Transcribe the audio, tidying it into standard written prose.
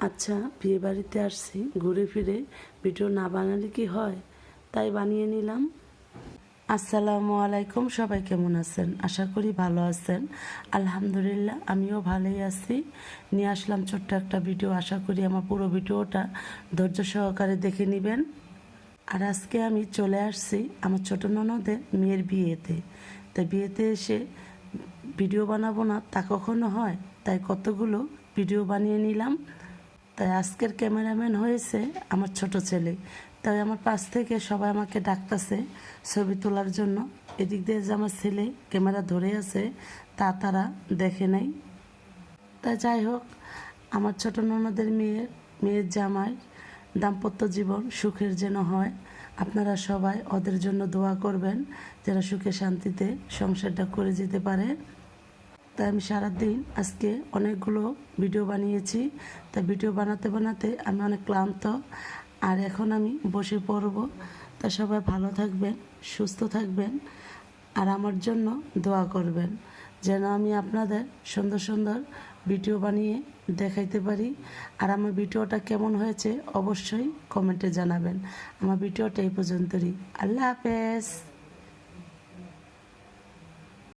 আচ্ছা, বিয়ে বাড়িতে আসছি, ঘুরে ফিরে ভিডিও না বানালে কি হয়, তাই বানিয়ে নিলাম। আসসালামু আলাইকুম, সবাই কেমন আছেন? আশা করি ভালো আছেন। আলহামদুলিল্লাহ, আমিও ভালোই আছি। নিয়ে আসলাম ছোট্ট একটা ভিডিও। আশা করি আমার পুরো ভিডিওটা ধৈর্য সহকারে দেখে নেবেন। আর আজকে আমি চলে আসছি আমার ছোট ননদের মেয়ের বিয়েতে। তাই বিয়েতে এসে ভিডিও বানাবো না তা কখনো হয়, তাই কতগুলো ভিডিও বানিয়ে নিলাম। তাই আজকের ক্যামেরাম্যান হয়েছে আমার ছোট ছেলে। তাই আমার পাশ থেকে সবাই আমাকে ডাকতেছে ছবি তোলার জন্য। এদিক দিয়ে যে আমার ছেলে ক্যামেরা ধরে আছে তা তারা দেখে নাই। তা যাই হোক, আমার ছোট ননদের মেয়ের জামাই দাম্পত্য জীবন সুখের যেন হয়। আপনারা সবাই ওদের জন্য দোয়া করবেন যেন সুখে শান্তিতে সংসারটা করে যেতে পারে। তাই আমি সারাদিন আজকে অনেকগুলো ভিডিও বানিয়েছি। তা ভিডিও বানাতে বানাতে আমি অনেক ক্লান্ত। আর এখন আমি বসে পড়ব। তা সবাই ভালো থাকবেন, সুস্থ থাকবেন, আর আমার জন্য দোয়া করবেন যেন আমি আপনাদের সুন্দর সুন্দর ভিডিও বানিয়ে দেখাইতে পারি। আর আমার ভিডিওটা কেমন হয়েছে অবশ্যই কমেন্টে জানাবেন। আমার ভিডিওটা এই পর্যন্তই। আল্লাহ হাফেজ।